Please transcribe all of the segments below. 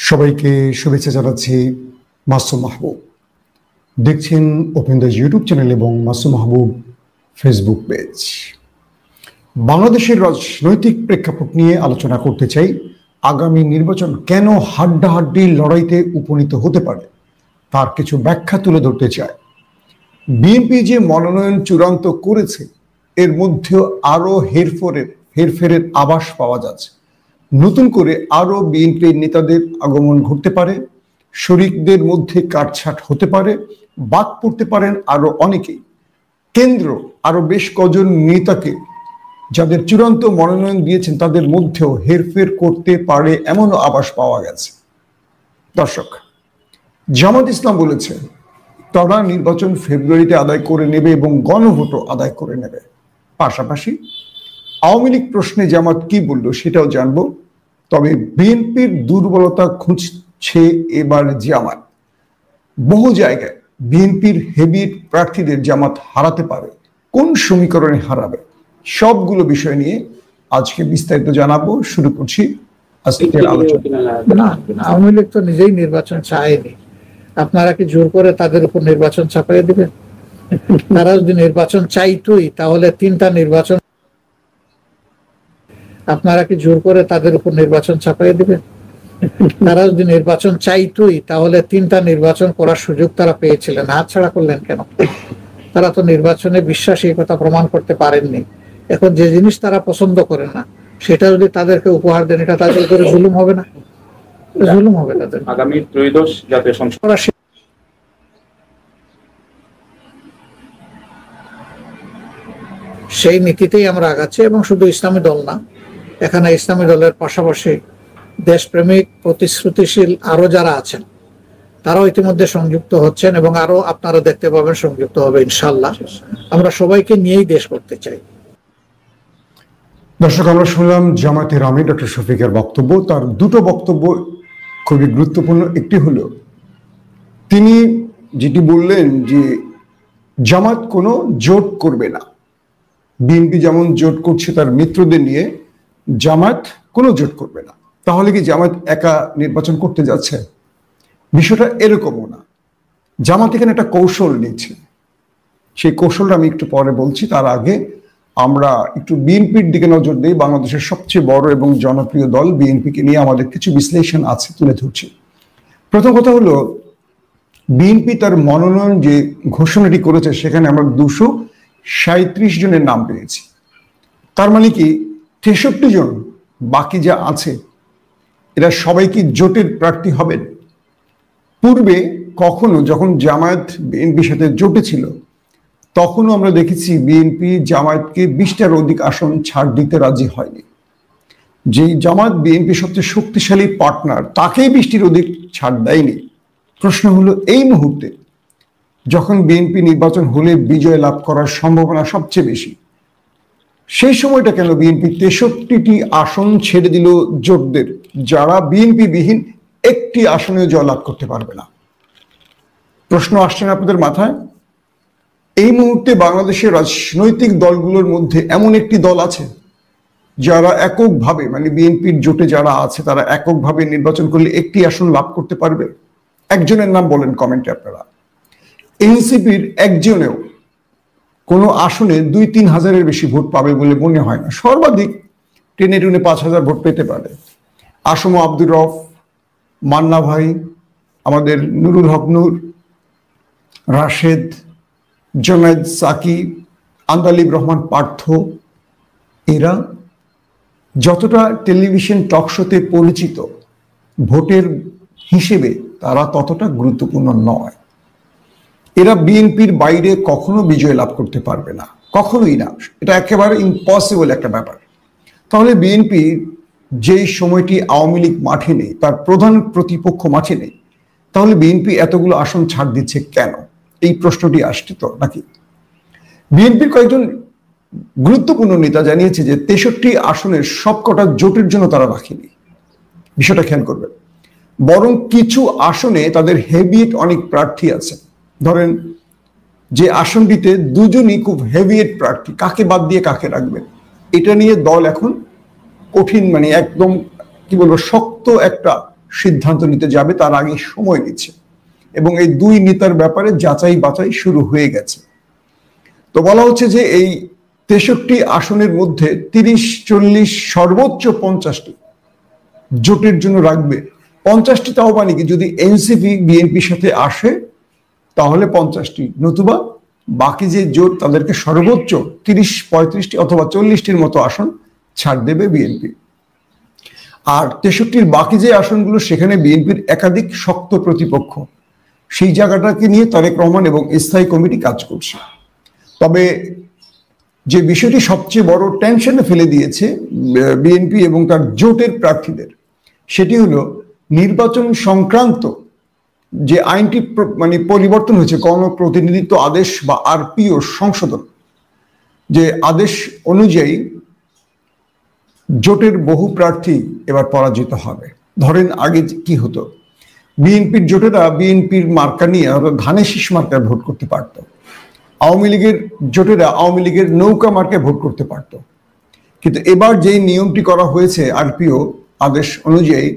সবাইকে শুভেচ্ছা জানাচ্ছি। মাসুম মাহবুব দেখছেন ওপেন দ্য ইউটিউব চ্যানেল এবং মাসুম মাহবুব ফেসবুক পেজ। বাংলাদেশের রাজনৈতিক প্রেক্ষাপট নিয়ে আলোচনা করতে চাই। আগামী নির্বাচন কেন হাড্ডাহাড্ডি লড়াইতে উপনীত হতে পারে তার কিছু ব্যাখ্যা তুলে ধরতে চাই। বিএনপি যে মনোনয়ন চূড়ান্ত করেছে এর মধ্যেও আরো হেরফেরের আভাস পাওয়া যাচ্ছে। নতুন করে আরো বিএনপির নেতাদের আগমন ঘটতে পারে, শরিকদের মধ্যে কাটছাট হতে পারে, বাদ পড়তে পারেন আরো অনেকেই। কেন্দ্র আরো বেশ কজন নেতাকে যাদের চূড়ান্ত মনোনয়ন দিয়েছেন তাদের মধ্যেও হেরফের করতে পারে এমনও আভাস পাওয়া গেছে। দর্শক, জামাত ইসলাম বলেছে তারা নির্বাচন ফেব্রুয়ারিতে আদায় করে নেবে এবং গণভোটও আদায় করে নেবে। পাশাপাশি আওয়ামী লীগ প্রশ্নে জামাত কি বলল সেটাও জানবো। তবে বিএনপির দুর্বলতা খুঁজছে এবার জামাত। বহু জায়গায় বিএনপির হেভি প্রার্থীদের জামাত হারাতে পারে, কোন সমীকরণে হারাবে, সবগুলো বিষয় নিয়ে আজকে বিস্তারিত জানাবো। শুরু করছি আজকের আলোচনা। না, আওয়ামী লীগ তো নিজেই নির্বাচন চায়নি। আপনারা কি জোর করে তাদের উপর নির্বাচন চাপাইয়ে দিবেন? তারা যদি নির্বাচন চাইতোই তাহলে তিনটা নির্বাচন, আপনারা কি জোর করে তাদের উপর নির্বাচন চাপাইয়ে দিবেন? তারা যদি নির্বাচন চাইতোই তাহলে তিনটা নির্বাচন করার সুযোগ তারা পেয়েছিলেন, হাতছাড়া করলেন কেন? তারা তো নির্বাচনে বিশ্বাস এই কথা প্রমাণ করতে পারেননি। এখন যে জিনিস তারা পছন্দ করে না সেটা যদি তাদেরকে উপহার দেন, এটা তাদের উপরে জুলুম হবে না? জুলুম হবে তাদের। আগামী ত্রয়োদশ জাতীয় সংসদ সেই নীতিতেই আমরা আগাচ্ছি। এবং শুধু ইসলামী দল না, এখানে ইসলামী দলের পাশাপাশি দেশপ্রেমিক প্রতিশ্রুতিশীল আরো যারা আছেন তারাও ইতিমধ্যে সংযুক্ত হচ্ছেন এবং আরো আপনারা দেখতে পাবেন সংযুক্ত হবে ইনশাল্লাহ। আমরা সবাইকে নিয়েই দেশ করতে চাই। দর্শক, আমরা শুনলাম জামায়াতের আমির ডক্টর শফিকের বক্তব্য। তার দুটো বক্তব্য খুবই গুরুত্বপূর্ণ। একটি হলো তিনি যেটি বললেন যে জামাত কোনো জোট করবে না। বিএনপি যেমন জোট করছে তার মিত্রদের নিয়ে, জামাত কোনো জোট করবে না। তাহলে কি জামাত একা নির্বাচন করতে যাচ্ছে? বিষয়টা এরকমও না। জামাত এখানে একটা কৌশল নিচ্ছে, সেই কৌশলটা আমি একটু পরে বলছি। তার আগে আমরা একটু বিএনপির দিকে নজর দিই। বাংলাদেশের সবচেয়ে বড় এবং জনপ্রিয় দল বিএনপিকে নিয়ে আমাদের কিছু বিশ্লেষণ আছে, তুলে ধরছি। প্রথম কথা হলো, বিএনপি তার মনোনয়ন যে ঘোষণাটি করেছে সেখানে আমরা 237 জনের নাম পেয়েছি। তার মানে কি 63 জন বাকি যা আছে এরা সবাই কি জোটের প্রার্থী হবেন? পূর্বে কখনো যখন জামায়াত বিএনপির সাথে জোটে ছিল তখনও আমরা দেখেছি বিএনপি জামায়াতকে 20টার অধিক আসন ছাড় দিতে রাজি হয়নি। যেই জামায়াত বিএনপির সবচেয়ে শক্তিশালী পার্টনার তাকেই 20টির অধিক ছাড় দেয়নি। প্রশ্ন হলো, এই মুহূর্তে যখন বিএনপি নির্বাচন হলে বিজয় লাভ করার সম্ভাবনা সবচেয়ে বেশি, সেই সময়টা কেন বিএনপি 63টি আসন ছেড়ে দিল জোটদের, যারা বিএনপি বিহীন একটি আসনে জয়লাভ করতে পারবে না? প্রশ্ন আসছে না আপনাদের মাথায়? এই মুহূর্তে বাংলাদেশের রাজনৈতিক দলগুলোর মধ্যে এমন একটি দল আছে যারা এককভাবে, মানে বিএনপির জোটে যারা আছে তারা এককভাবে নির্বাচন করলে একটি আসন লাভ করতে পারবে? একজনের নাম বলেন কমেন্টে আপনারা। এনসিপির একজনেও কোনো আসনে 2-3 হাজারের বেশি ভোট পাবে বলে মনে হয় না। সর্বাধিক টেনে 5,000 ভোট পেতে পারে। আসম আব্দুর রফ, মান্না ভাই, আমাদের নুরুল হক নূর, রাশেদ, জুনায়েদ সাকি, আন্দালিব রহমান পার্থ, এরা যতটা টেলিভিশন টক শোতে পরিচিত ভোটের হিসেবে তারা ততটা গুরুত্বপূর্ণ নয়। এরা বিএনপির বাইরে কখনো বিজয় লাভ করতে পারবে না, কখনোই না। এটা একেবারে ইম্পসিবল একটা ব্যাপার। তাহলে বিএনপি যেই সময়টি আওয়ামী লীগ মাঠে নেই, তার প্রধান প্রতিপক্ষ মাঠে নেই, তাহলে বিএনপি এতগুলো আসন ছাড় দিচ্ছে কেন? এই প্রশ্নটি আসছে তো নাকি? বিএনপির কয়েকজন গুরুত্বপূর্ণ নেতা জানিয়েছে যে 63 আসনের সবকটা জোটের জন্য তারা রাখেনি। বিষয়টা খেয়াল করবেন। বরং কিছু আসনে তাদের হেভিয়েট অনেক প্রার্থী আছে। ধরেন যে আসনটিতে দুজনই খুব হেভিয়েট প্রার্থী, কাকে বাদ দিয়ে কাকে রাখবেন এটা নিয়ে দল এখন কঠিন, মানে একদম কি বলবো, শক্ত একটা সিদ্ধান্ত নিতে যাবে তার আগে সময় নিচ্ছে, এবং এই দুই নেতার ব্যাপারে যাচাই বাছাই শুরু হয়ে গেছে। তো বলা হচ্ছে যে এই 63 আসনের মধ্যে 30-40 সর্বোচ্চ 50টি জোটের জন্য রাখবে। 50টি তাও মানে কি, যদি এনসিপি বিএনপির সাথে আসে তাহলে 50টি, নতুবা বাকি যে জোট তাদেরকে সর্বোচ্চ 30-35টি অথবা 40টির মতো আসন ছাড় দেবে বিএনপি। আর 63-র বাকি যে আসনগুলো সেখানে বিএনপির একাধিক শক্ত প্রতিপক্ষ, সেই জায়গাটাকে নিয়ে তারেক রহমান এবং স্থায়ী কমিটি কাজ করছে। তবে যে বিষয়টি সবচেয়ে বড় টেনশনে ফেলে দিয়েছে বিএনপি এবং তার জোটের প্রার্থীদের, সেটি হলো নির্বাচন সংক্রান্ত যে আইনটি মানে পরিবর্তন হয়েছে, গণপ্রতিনিধিত্ব আদেশ বা আরপিও সংশোধন, যে আদেশ অনুযায়ী জোটের বহু প্রার্থী এবার পরাজিত হবে। ধরেন আগে কি হতো, বিএনপির জোটেরা বিএনপির মার্কা নিয়ে ধানের শীষ মার্কায় ভোট করতে পারত, আওয়ামী লীগের জোটেরা আওয়ামী লীগের নৌকা মার্কায় ভোট করতে পারত। কিন্তু এবার যেই নিয়মটি করা হয়েছে আরপিও আদেশ অনুযায়ী,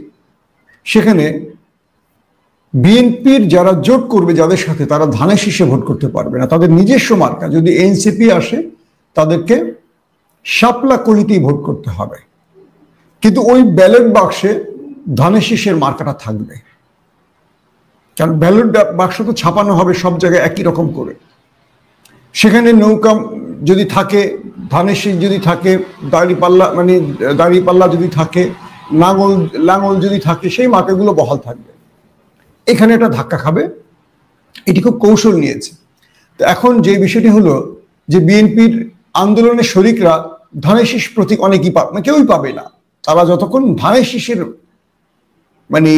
সেখানে বিএনপির যারা জোট করবে যাদের সাথে, তারা ধানের শীষে ভোট করতে পারবে না, তাদের নিজস্ব মার্কা যদি এনসিপি আসে তাদেরকে শাপলা কলিতেই ভোট করতে হবে। কিন্তু ওই ব্যালট বাক্সে ধানের শীষের মার্কাটা থাকবে, কারণ ব্যালট বাক্স তো ছাপানো হবে সব জায়গায় একই রকম করে। সেখানে নৌকা যদি থাকে, ধানের শীষ যদি থাকে, দাড়িপাল্লা যদি থাকে, লাঙল যদি থাকে, সেই মার্কাগুলো বহাল থাকবে। এখানে একটা ধাক্কা খাবে, এটি খুব কৌশল নিয়েছে। তো এখন যে বিষয়টি হলো যে বিএনপির আন্দোলনের শরিকরা ধানের শীষ প্রতীক অনেকেই কেউই পাবে না, তারা যতক্ষণ ধানের শীষের মানে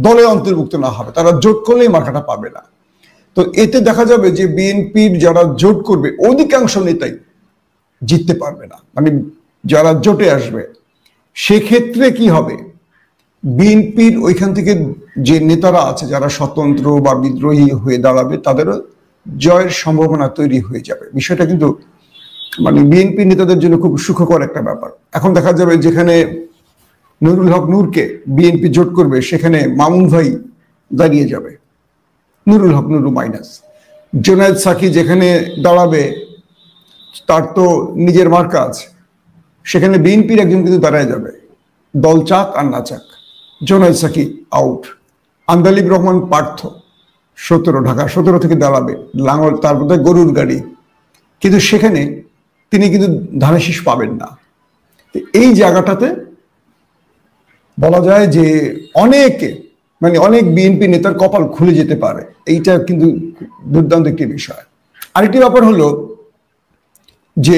দলে অন্তর্ভুক্ত না হবে, তারা জোট করলেই মার্কাটা পাবে না। তো এতে দেখা যাবে যে বিএনপির যারা জোট করবে অধিকাংশ নেতাই জিততে পারবে না, মানে যারা জোটে আসবে। সেক্ষেত্রে কি হবে, বিএনপির ওইখান থেকে যে নেতারা আছে যারা স্বতন্ত্র বা বিদ্রোহী হয়ে দাঁড়াবে, তাদেরও জয়ের সম্ভাবনা তৈরি হয়ে যাবে। বিষয়টা কিন্তু মানে বিএনপি নেতাদের জন্য খুব সুখকর একটা ব্যাপার। এখন দেখা যাবে যেখানে নুরুল হক নূরকে বিএনপি জোট করবে, সেখানে মামুন ভাই দাঁড়িয়ে যাবে, নুরুল হক নুরু মাইনাস। জোনায়েদ সাকি যেখানে দাঁড়াবে, তার তো নিজের মার্কা আছে, সেখানে বিএনপির একজন কিন্তু দাঁড়ায় যাবে, দল চাক আর না চাক। জোনায়েদ সাকি আউট। আন্দালিব রহমান পার্থ 17 ঢাকা 17 থেকে দাঁড়াবে, লাঙল তার মধ্যে গরুর গাড়ি, কিন্তু সেখানে তিনি কিন্তু ধানের শীষ পাবেন না। এই জায়গাটাতে বলা যায় যে অনেক বিএনপি নেতার কপাল খুলে যেতে পারে। এইটা কিন্তু দুর্দান্ত একটি বিষয়। আরেকটি ব্যাপার হলো যে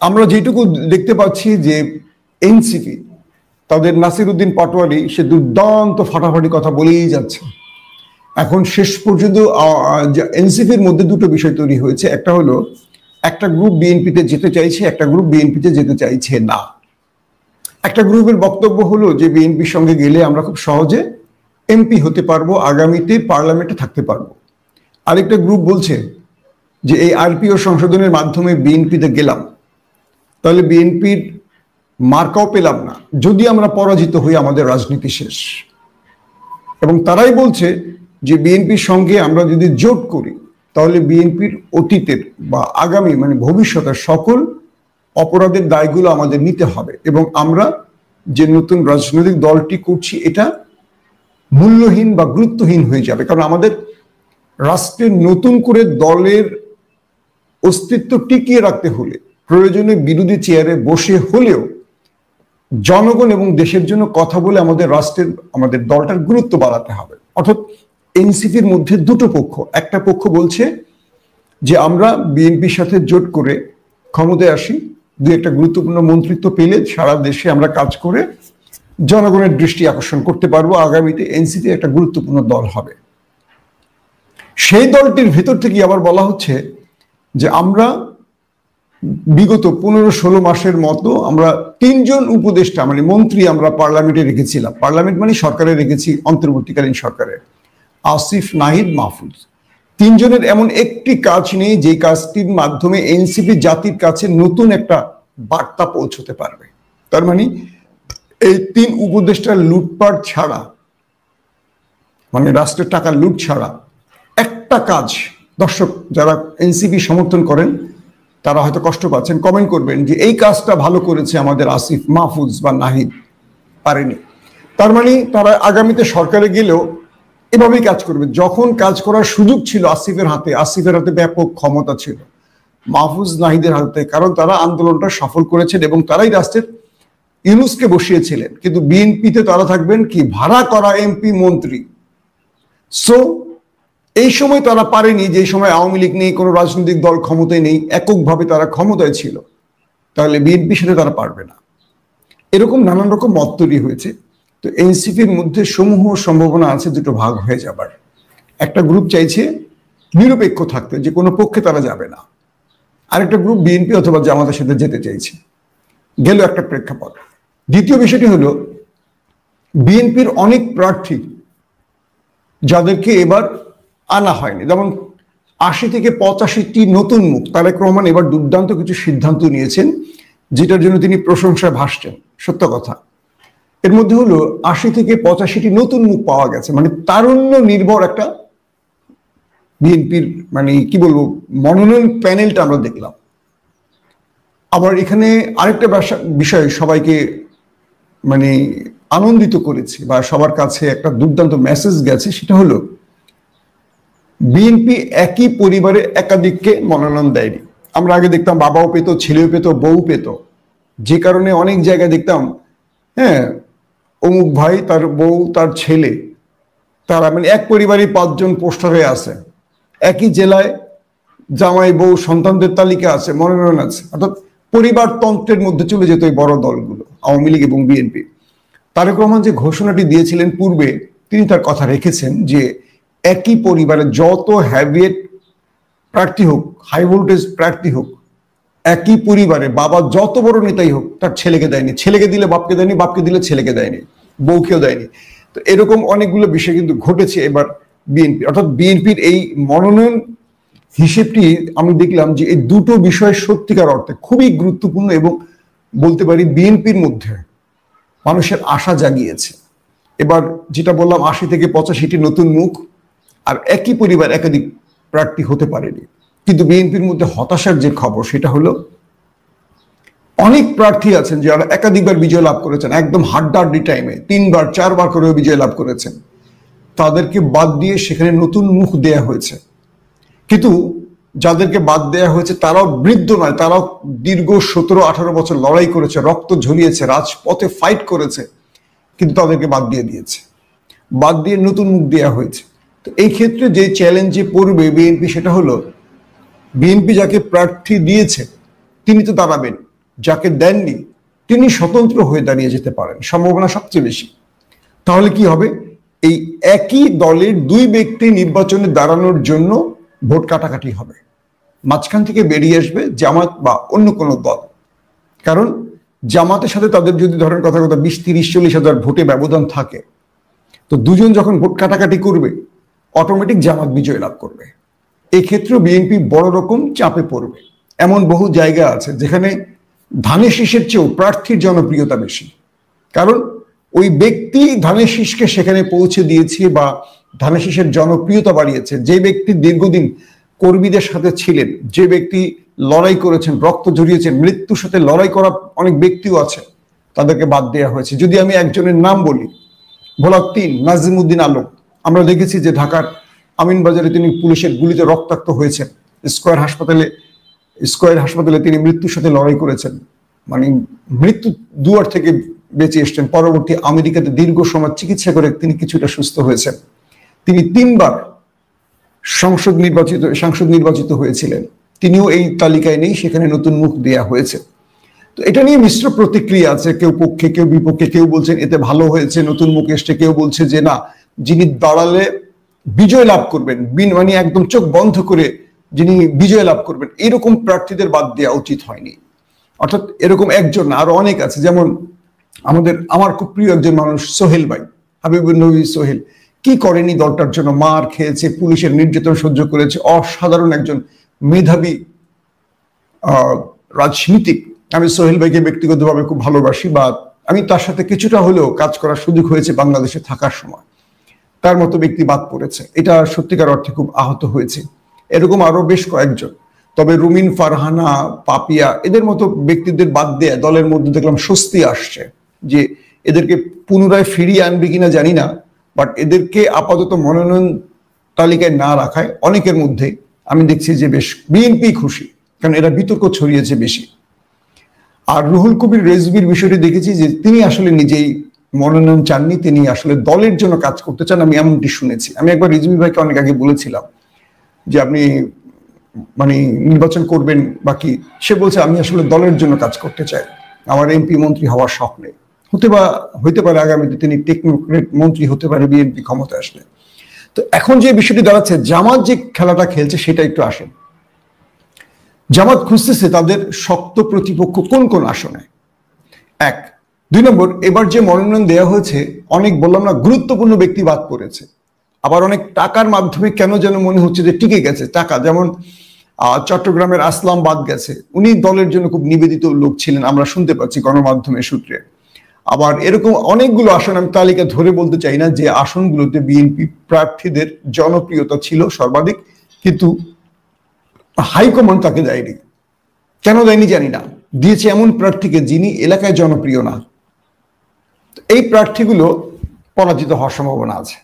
আমরা যেটুকু দেখতে পাচ্ছি যে এনসিপি তাদের নাসির উদ্দিন পাটোয়ারি সে দুর্দান্ত ফাটাফাটি কথা বলেই যাচ্ছে। এখন শেষ পর্যন্ত এনসিপির মধ্যে দুটো বিষয় তৈরি হয়েছে, একটা হলো একটা গ্রুপ বিএনপিতে যেতে চাইছে, একটা গ্রুপ বিএনপিতে যেতে চাইছে না। একটা গ্রুপের বক্তব্য হলো যে বিএনপির সঙ্গে গেলে আমরা খুব সহজে এমপি হতে পারবো, আগামীতে পার্লামেন্টে থাকতে পারবো। আরেকটা গ্রুপ বলছে যে এই আরপিও সংশোধনের মাধ্যমে বিএনপিতে গেলাম, তাহলে বিএনপির মার্কাও পেলাম না, যদি আমরা পরাজিত হই আমাদের রাজনীতি শেষ। এবং তারাই বলছে যে বিএনপির সঙ্গে আমরা যদি জোট করি তাহলে বিএনপির অতীতের বা আগামী মানে ভবিষ্যতের সকল অপরাধের দায়গুলো আমাদের নিতে হবে, এবং আমরা যে নতুন রাজনৈতিক দলটি করছি এটা মূল্যহীন বা গুরুত্বহীন হয়ে যাবে। কারণ আমাদের রাষ্ট্রের নতুন করে দলের অস্তিত্ব টিকিয়ে রাখতে হলে প্রয়োজনে বিরোধী চেয়ারে বসে হলেও জনগণ এবং দেশের জন্য কথা বলে আমাদের দলটার গুরুত্ব বাড়াতে হবে। অর্থাৎ এনসিপির মধ্যে দুটো পক্ষ, একটা পক্ষ বলছে যে আমরা বিএনপির সাথে জোট করে ক্ষমতায় আসি, একটা গুরুত্বপূর্ণ মন্ত্রিত্ব পেলে সারা দেশে আমরা কাজ করে জনগণের দৃষ্টি আকর্ষণ করতে পারবো, আগামীতে এনসিপি একটা গুরুত্বপূর্ণ দল হবে। সেই দলটির ভেতর থেকে আবার বলা হচ্ছে যে আমরা বিগত 15-16 মাসের মতো আমরা 3 জন উপদেষ্টা মানে মন্ত্রী আমরা পার্লামেন্টে রেখেছিলাম, পার্লামেন্ট মানে সরকারে রেখেছি, অন্তর্বর্তীকালীন সরকারে, আসিফ, নাহিদ, মাহফুজ। 3 জনের এমন একটি কাজ নেই যে কাজটির মাধ্যমে এনসিপি জাতির কাছে নতুন একটা বার্তা পৌঁছতে পারবে। তার মানে এই 3 উপদেষ্টার লুটপাট ছাড়া মানে রাষ্ট্রের টাকা লুট ছাড়া একটা কাজ, দর্শক যারা এনসিপি সমর্থন করেন তারা হয়তো কষ্ট পাচ্ছেন, কমেন্ট করবেন যে এই কাজটা ভালো করেছে আমাদের আসিফ মাহফুজ বা নাহিদ, পারেনি। তার মানে তারা আগামীতে সরকারে গেলেও এভাবেই কাজ করবে। যখন কাজ করার সুযোগ ছিল আসিফের হাতে ব্যাপক ক্ষমতা ছিল, মাহফুজ নাহিদের হাতে, কারণ তারা আন্দোলনটা সফল করেছেন এবং তারাই রাষ্ট্রের ইউনূসকে বসিয়েছিলেন। কিন্তু বিএনপিতে তারা থাকবেন কি ভাড়া করা এমপি মন্ত্রী। সো এই সময় তারা পারেনি, যে সময় আওয়ামী লীগ নেই, কোনো রাজনৈতিক দল ক্ষমতায় নেই, এককভাবে তারা ক্ষমতায় ছিল, তাহলে বিএনপির সাথে তারা পারবে না। এরকম নানান রকম মত তৈরি হয়েছে। তো এনসিপির মধ্যে সমূহ সম্ভাবনা আছে দুটো ভাগ হয়ে যাবার। একটা গ্রুপ চাইছে নিরপেক্ষ থাকতে, যে কোনো পক্ষে তারা যাবে না। আরেকটা গ্রুপ বিএনপি অথবা জামাতের সাথে যেতে চাইছে। গেল একটা প্রেক্ষাপট। দ্বিতীয় বিষয়টি হলো বিএনপির অনেক প্রার্থী যাদেরকে এবার আনা হয়নি, যেমন ৮০ থেকে ৮৫টি নতুন মুখ। তারেক রহমান এবার দুর্দান্ত কিছু সিদ্ধান্ত নিয়েছেন, যেটার জন্য তিনি প্রশংসায় ভাসছেন, সত্য কথা। এর মধ্যে হলো ৮০ থেকে ৮৫টি নতুন মুখ পাওয়া গেছে, মানে তারুণ্য নির্ভর একটা বিএনপির মানে কি বলবো মনোনয়ন প্যানেলটা আমরা দেখলাম। আবার এখানে আরেকটা বিষয় সবাইকে মানে আনন্দিত করেছে বা সবার কাছে একটা দুর্দান্ত মেসেজ গেছে, সেটা হলো বিএনপি একই পরিবারে একাধিককে মনোনয়ন দেয়নি। আমরা আগে দেখতাম বাবাও পেত, ছেলেও পেত, বউ পেত, যে কারণে অনেক জায়গায় দেখতাম হ্যাঁ অমুক ভাই, তার বউ, তার ছেলে, তারা মানে এক পরিবারই ৫ জন পোস্টারে আছে, একই জেলায় জামাই বউ সন্তানদের তালিকা আছে, মনোনয়ন আছে। অর্থাৎ পরিবারতন্ত্রের মধ্যে চলে যেত এই বড় দলগুলো, আওয়ামী লীগ এবং বিএনপি। তারেক রহমান যে ঘোষণাটি দিয়েছিলেন পূর্বে, তিনি তার কথা রেখেছেন যে একই পরিবারে যত হ্যাভিয়েট প্রার্থী হোক, হাই ভোল্টেজ প্রার্থী হোক, একই পরিবারে বাবা যত বড় নেতাই হোক, তার ছেলেকে দেয়নি, ছেলেকে দিলে বাপকে দেয়নি, বাপকে দিলে ছেলেকে দেয়নি, বউকেও দেয়নি। তো এরকম অনেকগুলো বিষয় কিন্তু ঘটেছে এবার বিএনপি। অর্থাৎ বিএনপির এই মনোনয়ন হিসেবটি আমি দেখলাম যে এই দুটো বিষয় সত্যিকার অর্থে খুবই গুরুত্বপূর্ণ এবং বলতে পারি বিএনপির মধ্যে মানুষের আশা জাগিয়েছে। এবার যেটা বললাম ৮০ থেকে ৮৫টি নতুন মুখ আর একই পরিবার একাধিক প্রার্থী হতে পারেনি। কিন্তু বিএনপির মধ্যে হতাশার যে খবর সেটা হলো অনেক প্রার্থী আছেন যারা একাধিকবার বিজয় লাভ করেছেন, একদম হাড্ডাহাড্ডি টাইমে ৩বার ৪বার করেও বিজয় লাভ করেছেন, তাদেরকে বাদ দিয়ে সেখানে নতুন মুখ দেয়া হয়েছে। কিন্তু যাদেরকে বাদ দেয়া হয়েছে তারাও বৃদ্ধ নয়, তারাও দীর্ঘ ১৭-১৮ বছর লড়াই করেছে, রক্ত ঝরিয়েছে, রাজপথে ফাইট করেছে, কিন্তু তাদেরকে বাদ দিয়ে দিয়েছে, বাদ দিয়ে নতুন মুখ দেওয়া হয়েছে। তো এই ক্ষেত্রে যে চ্যালেঞ্জে পড়বে বিএনপি সেটা হলো বিএনপি যাকে প্রার্থী দিয়েছে তিনি তো দাঁড়াবেন, যাকে দেননি তিনি স্বতন্ত্র হয়ে দাঁড়িয়ে যেতে পারেন, সম্ভাবনা সবচেয়ে বেশি। তাহলে কি হবে, এই একই দলের দুই ব্যক্তি নির্বাচনে দাঁড়ানোর জন্য ভোট কাটাকাটি হবে, মাঝখান থেকে বেরিয়ে আসবে জামাত বা অন্য কোনো দল। কারণ জামাতের সাথে তাদের যদি ধরেন কথা ২০-৩০-৪০ হাজার ভোটে ব্যবধান থাকে, তো দুজন যখন ভোট কাটাকাটি করবে অটোমেটিক জামাত বিজয় লাভ করবে। এক্ষেত্রেও বিএনপি বড় রকম চাপে পড়বে। এমন বহু জায়গা আছে যেখানে ধানের শীষের চেয়েও প্রার্থীর জনপ্রিয়তা বেশি, কারণ ওই ব্যক্তি ধানের শীষকে সেখানে পৌঁছে দিয়েছে বা ধানের শীষের জনপ্রিয়তা বাড়িয়েছে, যে ব্যক্তি দীর্ঘদিন কর্মীদের সাথে ছিলেন, যে ব্যক্তি লড়াই করেছেন, রক্ত ঝরিয়েছেন, মৃত্যুর সাথে লড়াই করা অনেক ব্যক্তিও আছে, তাদেরকে বাদ দেওয়া হয়েছে। যদি আমি একজনের নাম বলি, ভোলা ৩ নাজিমউদ্দিন আলম, আমরা দেখেছি যে ঢাকার আমিনবাজারে তিনি পুলিশের গুলিতে রক্তাক্ত হয়েছেন, স্কয়ার হাসপাতালে তিনি মৃত্যুর সাথে লড়াই করেছেন, মানে মৃত্যু দুয়ার থেকে বেঁচে এসছেন, পরবর্তী আমেরিকাতে দীর্ঘ সময় চিকিৎসা করে তিনি কিছুটা সুস্থ হয়েছেন। তিনি ৩বার সাংসদ নির্বাচিত হয়েছিলেন, তিনিও এই তালিকায় নেই, সেখানে নতুন মুখ দেয়া হয়েছে। তো এটা নিয়ে মিশ্র প্রতিক্রিয়া আছে, কেউ পক্ষে কেউ বিপক্ষে, কেউ বলছেন এতে ভালো হয়েছে নতুন মুখ এসছে, কেউ বলছে যে না, যিনি দাঁড়ালে বিজয় লাভ করবেন, মানে একদম চোখ বন্ধ করে যিনি বিজয় লাভ করবেন, এরকম প্রার্থীদের বাদ দেওয়া উচিত হয়নি। অর্থাৎ এরকম একজন না, আরো অনেক আছে। যেমন আমার খুব প্রিয় একজন মানুষ সোহেল ভাই, হাবিবুর নবী সোহেল, কি করেনি দলটার জন্য, মার খেয়েছে, পুলিশের নির্যাতন সহ্য করেছে, অসাধারণ একজন মেধাবী রাজনীতিক। আমি সোহেল ভাইকে ব্যক্তিগতভাবে খুব ভালোবাসি, বা আমি তার সাথে কিছুটা হলেও কাজ করার সুযোগ হয়েছে বাংলাদেশে থাকার সময়। তার মতো ব্যক্তি বাদ পড়েছে, এটা সত্যিকার অর্থে খুব আহত হয়েছে। এরকম আরো বেশ কয়েকজন, তবে রুমিন ফারহানা, পাপিয়া এদের মতো ব্যক্তিদের বাদ দেয়া দলের মধ্যে দেখলাম স্বস্তি আসছে যে এদেরকে পুনরায় ফিরিয়ে আনবে কিনা জানি না, বাট এদেরকে আপাতত মনোনয়ন তালিকায় না রাখায় অনেকের মধ্যে আমি দেখছি যে বেশ বিএনপি খুশি, কারণ এরা বিতর্ক ছড়িয়েছে বেশি। আর রুহুল কবির রেজভির বিষয়টি দেখেছি যে তিনি আসলে নিজেই মনোনয়ন চাননি, তিনি আসলে দলের জন্য কাজ করতে চান, আমি এমনটি শুনেছি। আমি একবার রিজভি ভাইকে অনেক আগে বলেছিলাম যে আপনি মানে নির্বাচন করবেন বাকি, সে বলছে আমি আসলে দলের জন্য কাজ করতে চাই, আমার এমপি মন্ত্রী হওয়ার শখ নেই। হতে পারে আগামীতে তিনি টেকনোক্রেট মন্ত্রী হতে পারে বিএনপি ক্ষমতা আসলে। তো এখন যে বিষয়টি দাঁড়াচ্ছে, জামাত যে খেলাটা খেলছে সেটা একটু আসেন। জামাত খুঁজতেছে তাদের শক্ত প্রতিপক্ষ কোন কোন আসনে, 1। 2 নম্বর, এবার যে মনোনয়ন দেওয়া হয়েছে অনেক বললাম না গুরুত্বপূর্ণ ব্যক্তি বাদ পড়েছে, আবার অনেক টাকার মাধ্যমে কেন যেন মনে হচ্ছে যে টিকে গেছে টাকা, যেমন চট্টগ্রামের আসলাম বাদ গেছে, উনি দলের জন্য খুব নিবেদিত লোক ছিলেন, আমরা শুনতে পাচ্ছি গণমাধ্যমের সূত্রে। আবার এরকম অনেকগুলো আসন, আমি তালিকা ধরে বলতে চাই না, যে আসনগুলোতে বিএনপি প্রার্থীদের জনপ্রিয়তা ছিল সর্বাধিক, কিন্তু হাইকমান্ড তাকে দেয়নি। কেন দেয়নি জানি না, দিয়েছে এমন প্রার্থীকে যিনি এলাকায় জনপ্রিয় না। এই প্রার্থীগুলো পরাজিত হওয়ার সম্ভাবনা আছে।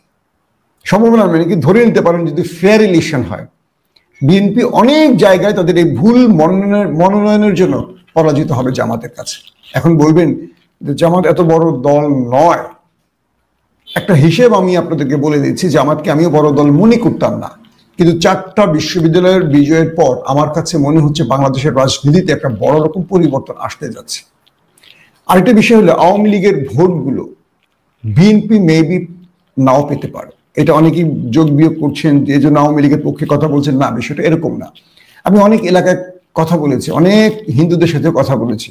সম্ভাবনা মানে কি, ধরে নিতে পারেন যদি ফেয়ার ইলেকশন হয়, বিএনপি অনেক জায়গায় তাদের এই ভুল মনোনয়নের জন্য পরাজিত হবে জামাতের কাছে। এখন বলবেন যে জামাত এত বড় দল নয়, একটা হিসেব আমি আপনাদেরকে বলে দিচ্ছি, জামাতকে আমিও বড় দল মনে করতাম না, কিন্তু 4টা বিশ্ববিদ্যালয়ের বিজয়ের পর আমার কাছে মনে হচ্ছে বাংলাদেশের রাজনীতিতে একটা বড় রকম পরিবর্তন আসতে যাচ্ছে। আরেকটা বিষয় হলো আওয়ামী লীগের ভোটগুলো বিএনপি মেবি নাও পেতে পারে, এটা অনেকেই যোগ বিয়োগ করছেন যে এই জন্য আওয়ামী লীগের পক্ষে কথা বলছেন, না বিষয়টা এরকম না। আমি অনেক এলাকায় কথা বলেছি, অনেক হিন্দুদের সাথে কথা বলেছি,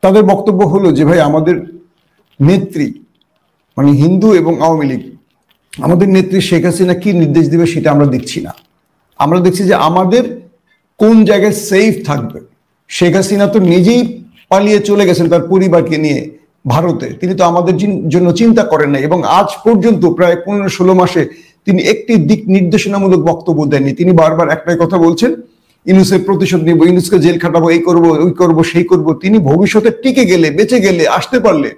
তাদের বক্তব্য হলো যে ভাই আমাদের নেত্রী মানে হিন্দু এবং আওয়ামী লীগ, আমাদের নেত্রী শেখ হাসিনা কি নির্দেশ দিবে সেটা আমরা দেখছি না, আমরা দেখছি যে আমাদের কোন জায়গায় সেফ থাকবে। শেখ হাসিনা তো নিজেই পালিয়ে চলে গেছেন তার পরিবারকে নিয়ে ভারতে, তিনি তো আমাদের জন্য চিন্তা করেন নাই, এবং আজ পর্যন্ত প্রায় 15-16 মাসে তিনি একটি দিক নির্দেশনামূলক বক্তব্য দেননি। তিনি বারবার একটাই কথা বলছেন, ইউনূসের প্রতিশোধ নিব, ইউনূসকে জেল খাটাবো, এই করব ওই করব সেই করব। তিনি ভবিষ্যতে টিকে গেলে, বেঁচে গেলে, আসতে পারলে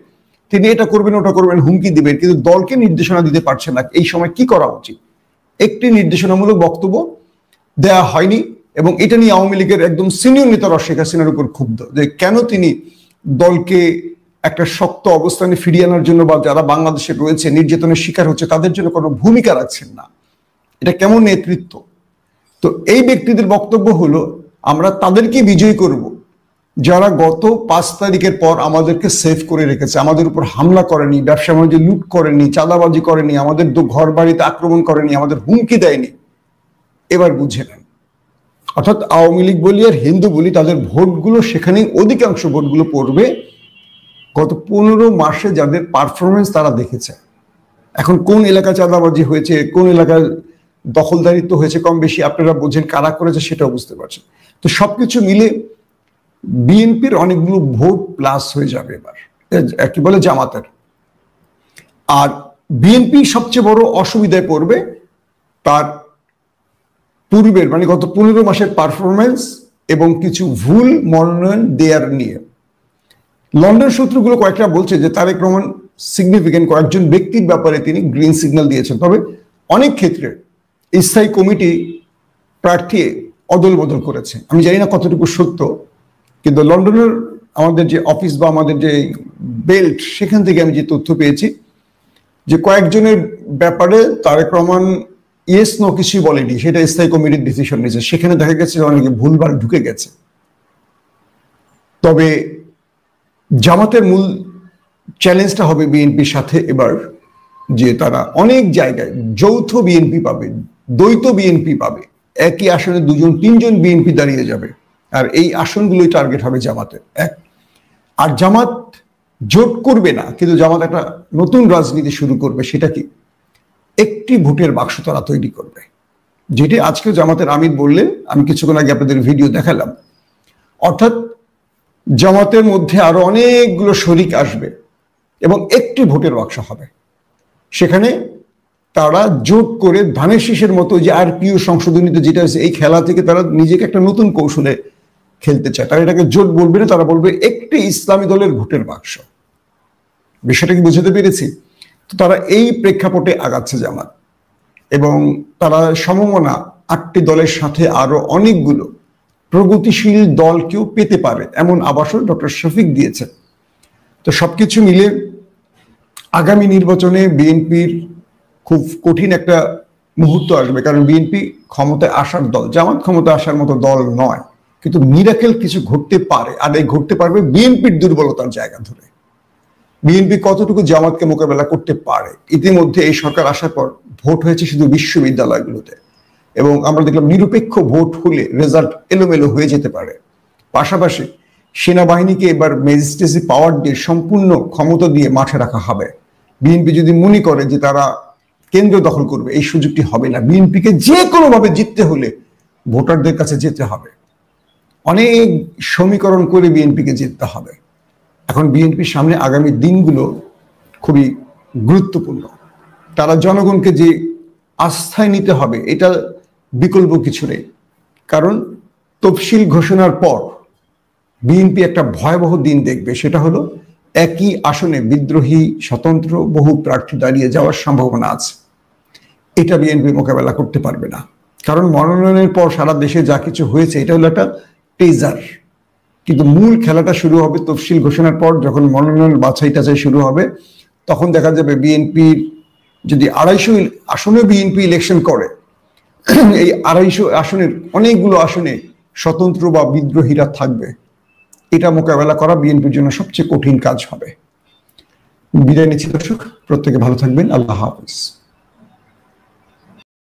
তিনি এটা করবেন ওটা করবেন হুমকি দিবেন, কিন্তু দলকে নির্দেশনা দিতে পারছেন না এই সময় কি করা উচিত। একটি নির্দেশনামূলক বক্তব্য দেয়া হয়নি, এবং এটা নিয়ে আওয়ামী লীগের একদম সিনিয়র নেতারা শেখ হাসিনার উপর ক্ষুব্ধ যে কেন তিনি দলকে একটা শক্ত অবস্থানে ফিরিয়ে আনার জন্য বা যারা বাংলাদেশে রয়েছে নির্যাতনের শিকার হচ্ছে তাদের জন্য কোনো ভূমিকা রাখছেন না, এটা কেমন নেতৃত্ব। তো এই ব্যক্তিদের বক্তব্য হলো আমরা তাদেরকে বিজয়ী করব যারা গত 5 তারিখের পর আমাদেরকে সেভ করে রেখেছে, আমাদের উপর হামলা করেনি, ব্যবসা বাণিজ্য লুট করেনি, চাঁদাবাজি করেনি, আমাদের ঘর বাড়িতে আক্রমণ করেনি, আমাদের হুমকি দেয়নি। এবার বুঝে নেন, অর্থাৎ আওয়ামী লীগ বলি আর হিন্দু বলি তাদের ভোটগুলো সেখানেই অধিকাংশ ভোটগুলো পড়বে গত 15 মাসে যাদের পারফরমেন্স তারা দেখেছে। এখন কোন এলাকা চাঁদাবাজি হয়েছে, কোন এলাকায় দখলদারিত্ব হয়েছে কম বেশি আপনারা বোঝেন, কারা করেছে সেটাও বুঝতে পারছেন। তো সবকিছু মিলে বিএনপির অনেকগুলো ভোট প্লাস হয়ে যাবে এবার, কি বলে জামাতের। আর বিএনপি সবচেয়ে বড় অসুবিধায় পড়বে তার পূর্বের মানে গত 15 মাসের পারফরমেন্স এবং কিছু ভুল মনোনয়ন দেয়ার নিয়ে। লন্ডন সূত্রগুলো কয়েকটা বলছে যে তারেক রহমান সিগনিফিকেন্ট কয়েকজন ব্যক্তির ব্যাপারে তিনি গ্রিন সিগন্যাল দিয়েছেন, তবে অনেক ক্ষেত্রে স্থায়ী কমিটি প্রার্থী অদল বদল করেছে। আমি জানি না কতটুকু সত্য, কিন্তু লন্ডনের আমাদের যে অফিস বা আমাদের যে বেল্ট সেখান থেকে আমি যে তথ্য পেয়েছি যে কয়েকজনের ব্যাপারে তারেক রহমান ইয়েস নো কিছুই বলেনি, সেটা স্থায়ী কমিটির ডিসিশন নিয়েছে, সেখানে দেখা গেছে অনেকে ভুলভাল ঢুকে গেছে। তবে জামাতের মূল চ্যালেঞ্জটা হবে বিএনপির সাথে এবার, যে তারা অনেক জায়গায় যৌথ বিএনপি পাবে, দ্বৈত বিএনপি পাবে, একই আসনে 2-3জন বিএনপি দাঁড়িয়ে যাবে, আর এই আসনগুলোই টার্গেট হবে জামাতের। আর জামাত জোট করবে না, কিন্তু জামাত একটা নতুন রাজনীতি শুরু করবে। সেটা কি? একটি ভোটের বাক্স তারা তৈরি করবে, যেটি আজকে জামাতের আমির বললেন, আমি কিছুক্ষণ আগে আপনাদের ভিডিও দেখালাম। অর্থাৎ জামাতের মধ্যে আরো অনেকগুলো শরিক আসবে এবং একটি ভোটের বাক্স হবে, সেখানে তারা জোট করে ধানের শীষের মতো যে আরপিও সংশোধনীতে যেটা হয়েছে এই খেলা থেকে তারা নিজেকে একটা নতুন কৌশলে খেলতে চায়। তারা এটাকে জোট বলবে না, তারা বলবে একটি ইসলামী দলের ভোটের বাক্স। বিষয়টা কি বুঝতে পেরেছি? তো তারা এই প্রেক্ষাপটে আগাচ্ছে জামাত, এবং তারা সমমনা 8টি দলের সাথে আরো অনেকগুলো প্রগতিশীল দলকেও পেতে পারে এমন আভাসও ডক্টর শফিক দিয়েছেন। তো সবকিছু মিলে আগামী নির্বাচনে বিএনপির খুব কঠিন একটা মুহূর্ত আসবে, কারণ বিএনপি ক্ষমতায় আসার দল, জামাত ক্ষমতায় আসার মতো দল নয়, কিন্তু মিরাকেল কিছু ঘটতে পারে, আর এই ঘটতে পারবে বিএনপির দুর্বলতার জায়গা ধরে। বিএনপি কতটুকু জামাতকে মোকাবেলা করতে পারে। ইতিমধ্যে এই সরকার আসার পর ভোট হয়েছে শুধু বিশ্ববিদ্যালয়গুলোতে, এবং আমরা দেখলাম নিরপেক্ষ ভোট হলে রেজাল্ট এলোমেলো হয়ে যেতে পারে। পাশাপাশি সেনাবাহিনীকে এবার ম্যাজিস্ট্রেসি পাওয়ার দিয়ে সম্পূর্ণ ক্ষমতা দিয়ে মাঠে রাখা হবে। বিএনপি যদি মনে করে যে তারা কেন্দ্র দখল করবে, এই সুযোগটি হবে না। বিএনপিকে যে কোনোভাবে জিততে হলে ভোটারদের কাছে যেতে হবে, অনেক সমীকরণ করে বিএনপিকে জিততে হবে। এখন বিএনপির সামনে আগামী দিনগুলো খুবই গুরুত্বপূর্ণ। তারা জনগণকে যে আস্থায় নিতে হবে, এটা বিকল্প কিছু নেই। কারণ তফসিল ঘোষণার পর বিএনপি একটা ভয়াবহ দিন দেখবে, সেটা হলো একই আসনে বিদ্রোহী স্বতন্ত্র বহু প্রার্থী দাঁড়িয়ে যাওয়ার সম্ভাবনা আছে। এটা বিএনপি মোকাবেলা করতে পারবে না, কারণ মনোনয়নের পর সারা দেশে যা কিছু হয়েছে এটা হলো একটা টেজার, কিন্তু মূল খেলাটা শুরু হবে তফসিল ঘোষণার পর। যখন মনোনয়ন বাছাই টাছাই শুরু হবে, তখন দেখা যাবে বিএনপির যদি 250 আসনে বিএনপি ইলেকশন করে, এই 250 আসনের অনেকগুলো আসনে স্বতন্ত্র বা বিদ্রোহীরা থাকবে। এটা মোকাবেলা করা বিএনপির জন্য সবচেয়ে কঠিন কাজ হবে। বিদায় নিচ্ছি দর্শক, প্রত্যেকে ভালো থাকবেন। আল্লাহ হাফেজ।